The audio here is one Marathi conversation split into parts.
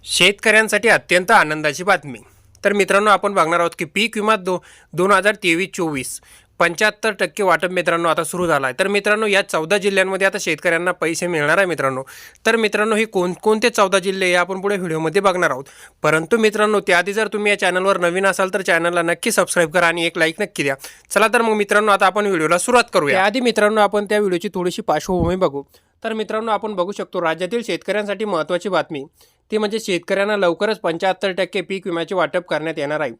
शेतकऱ्यांसाठी अत्यंत आनंदाची बातमी। तर मित्रांनो, आपण बघणार आहोत की पीक विमा 2023-24 75% वाटप मित्रांनो आता सुरू झाला आहे। तर मित्रांनो, या 14 जिल्ह्यांमध्ये आता शेतकऱ्यांना पैसे मिळणार आहे मित्रांनो। तर मित्रांनो, हे कोणकोणते 14 जिल्हे हे आपण पुढे व्हिडिओमध्ये बघणार आहोत। परंतु मित्रांनो, त्याआधी जर तुम्ही या चॅनलवर नवीन असाल तर चॅनलला नक्की सबस्क्राईब करा आणि एक लाईक नक्की द्या। चला तर मग मित्रांनो, आता आपण व्हिडिओला सुरुवात करूया। त्याआधी मित्रांनो, आपण त्या व्हिडिओची थोडीशी पार्श्वभूमी बघू। तर मित्रांनो, आपण बघू शकतो राज्यातील शेतकऱ्यांसाठी महत्त्वाची बातमी ती म्हणजे शेतकऱ्यांना लवकरच 75% पीक विम्याचे वाटप करण्यात येणार आहे।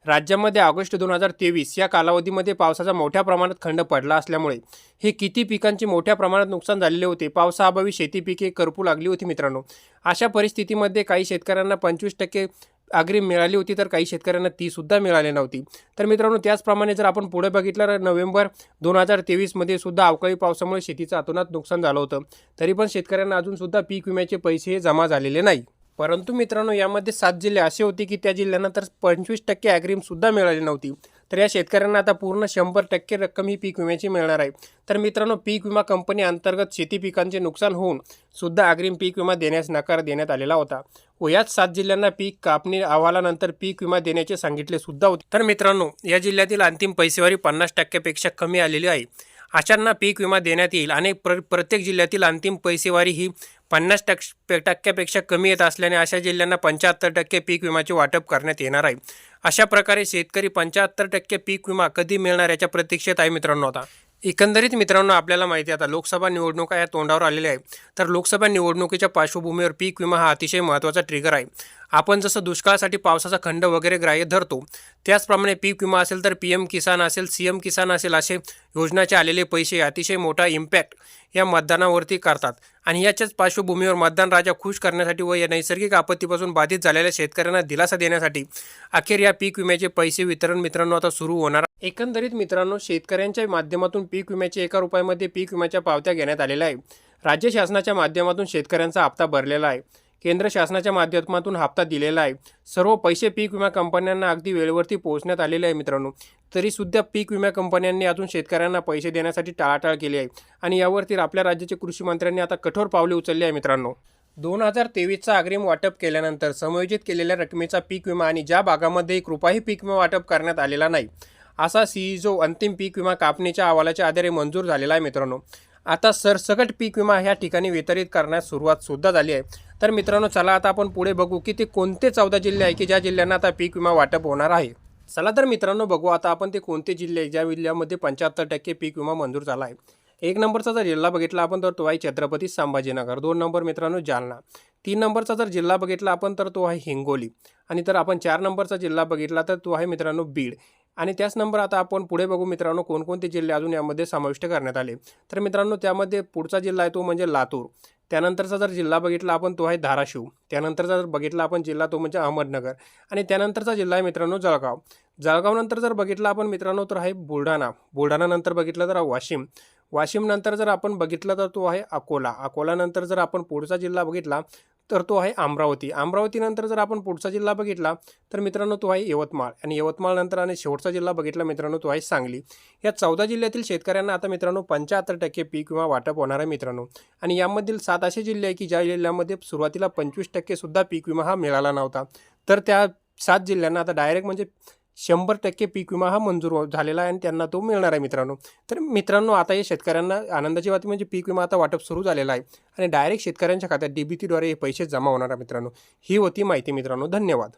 राज्यामध्ये ऑगस्ट 2023 या कालावधीमध्ये पावसाचा मोठ्या प्रमाणात खंड पडला असल्यामुळे हे किती पिकांचे मोठ्या प्रमाणात नुकसान झालेले होते। पावसाअभावी शेती पिके करपू लागली होती मित्रांनो। अशा परिस्थितीमध्ये काही शेतकऱ्यांना 25% अग्रिम मिळाली होती, तर काही शेतकऱ्यांना ती सुद्धा मिळाली नव्हती। तर मित्रांनो, त्याचप्रमाणे जर आपण पुढे बघितलं तर नोव्हेंबर 2023 मध्ये सुद्धा अवकाळी पावसामुळे शेतीचं अतोनात नुकसान झालं होतं। तरी पण शेतकऱ्यांना अजून सुद्धा पीक विम्याचे पैसे जमा झालेले नाही। परंतु मित्रांनो, यामध्ये 7 जिल्हे असे होते की त्या जिल्ह्यांना तर 25% अग्रिम सुद्धा मिळाली नव्हती। तर या शेतकऱ्यांना आता पूर्ण 100% रक्कम ही पीक विम्याची मिळणार आहे। तर मित्रांनो, पीक विमा कंपनी अंतर्गत शेती पिकांचे नुकसान होऊन सुद्धा अग्रिम पीक विमा देण्यास नकार देण्यात आलेला होता व याच 7 जिल्ह्यांना पीक कापणी अहवालानंतर पीक विमा देण्याचे सांगितले सुद्धा होते। तर मित्रांनो, या जिल्ह्यातील अंतिम पैसेवारी 50% पेक्षा कमी आलेली आहे। अशांना पीक विमा देण्यात येईल आणि प्रत्येक जिल्ह्यातील अंतिम पैसेवारी ही 50% कमी येत असल्याने अशा जिल्ह्यांना 75% पीक विम्याचे वाटप करण्यात येणार आहे। अशा प्रकारे शेतकरी 75% पीक विमा कधी मिळणार याच्या प्रतीक्षेत आहे मित्रांनो। आता एकंदरीत मित्रांनो, आपल्याला माहिती आहे आता लोकसभा निवडणुका या तोंडावर आलेल्या आहे। तर लोकसभा निवडणुकीच्या पार्श्वभूमीवर पीक विमा हा अतिशय महत्त्वाचा ट्रिगर आहे। आपण जसं दुष्काळासाठी पावसाचा खंड वगैरे ग्राह्य धरतो, त्याचप्रमाणे पीक विमा असेल तर PM किसान असेल, CM किसान असेल, असे योजनाचे आलेले पैसे अतिशय मोठा इम्पॅक्ट या मतदानावरती करतात। आणि याच्याच पार्श्वभूमीवर मतदान राजा खुश करण्यासाठी व या नैसर्गिक आपत्तीपासून बाधित झालेल्या शेतकऱ्यांना दिलासा देण्यासाठी अखेर या पीक विम्याचे पैसे वितरण मित्रांनो आता सुरू होणार। एकंदरीत मित्रांनो, शेतकऱ्यांच्या माध्यमातून पीक विम्याचे 1 रुपयामध्ये पीक विम्याच्या पावत्या घेण्यात आलेल्या आहे। राज्य शासनाच्या माध्यमातून शेतकऱ्यांचा हप्ता भरलेला आहे। केंद्र शासनाच्या माध्यमातून हप्ता दिलेला आहे। सर्व पैसे पीक विमा कंपन्यांना अगदी वेळेवरती पोहोचण्यात आलेले आहे मित्रांनो। तरीसुद्धा पीक विमा कंपन्यांनी अजून शेतकऱ्यांना पैसे देण्यासाठी टाळाटाळ केली आहे आणि यावरती आपल्या राज्याचे कृषी मंत्र्यांनी आता कठोर पावले उचलली आहे मित्रांनो। 2023चा अग्रिम वाटप केल्यानंतर समायोजित केलेल्या रकमेचा पीक विमा आणि ज्या भागामध्ये 1 रुपयाही पीक विमा वाटप करण्यात आलेला नाही असा जो अंतिम पीक विमा कापणीच्या अहवालाच्या आधारे मंजूर झालेला आहे मित्रांनो। आता सरसकट पीक विमा ह्या ठिकाणी वितरित करण्यास सुरुवात सुद्धा झाली आहे। तर मित्रांनो, चला आता आपण पुढे बघू की ते कोणते 14 जिल्हे आहे की ज्या जिल्ह्यांना आता पीक विमा वाटप होणार आहे। चला तर मित्रांनो, बघू आता आपण ते कोणते जिल्हे आहे ज्या जिल्ह्यामध्ये 75% पीक विमा मंजूर झाला आहे। 1 नंबरचा जर जिल्हा बघितला आपण तर तो आहे छत्रपती संभाजीनगर। 2 नंबर मित्रांनो जालना। 3 नंबरचा जर जिल्हा बघितला आपण तर तो आहे हिंगोली। आणि तर आपण 4 नंबरचा जिल्हा बघितला तर तो आहे मित्रांनो बीड। आणि त्याच नंबर आता आपण पुढे बघू मित्रांनो कोणकोणते जिल्हे अजून यामध्ये समाविष्ट करण्यात आले। तर मित्रांनो, त्यामध्ये पुढचा जिल्हा आहे तो म्हणजे लातूर। त्यानंतरचा जर जिल्हा बघितला आपण तो आहे धाराशिव। त्यानंतरचा जर बघितला आपण जिल्हा तो म्हणजे अहमदनगर। आणि त्यानंतरचा जिल्हा आहे मित्रांनो जळगाव। जळगावनंतर जर बघितला आपण मित्रांनो तर आहे बुलढाणा। बुलढाणानंतर बघितलं तर वाशिम। वाशिम नंतर जर आपण बघितलं तर तो आहे अकोला। अकोल्यानंतर जर आपण पुढचा जिल्हा बघितला तर तो आहे अमरावती। अमरावतीनंतर जर आपण पुढचा जिल्हा बघितला तर मित्रांनो तो आहे यवतमाळ। आणि यवतमाळ नंतर आणि शेवटचा जिल्हा बघितला मित्रांनो तो आहे सांगली। या 14 जिल्ह्यातील शेतकऱ्यांना आता मित्रांनो 75% पीक विमा वाटप होणार आहे मित्रांनो। आणि यामधील 7 असे जिल्हे आहे की ज्या जिल्ह्यामध्ये सुरुवातीला 25% सुद्धा पीक विमा हा मिळाला नव्हता। तर त्या 7 जिल्ह्यांना आता डायरेक्ट म्हणजे 100% पीक विमा हा मंजूर झालेला आहे आणि त्यांना तो मिळणार आहे मित्रांनो। तर मित्रांनो, आता या शेतकऱ्यांना आनंदाची बातमी म्हणजे पीक विमा आता वाटप सुरू झालेला आहे आणि डायरेक्ट शेतकऱ्यांच्या खात्यात DBTद्वारे हे पैसे जमा होणार आहे मित्रांनो। ही होती माहिती मित्रांनो। धन्यवाद।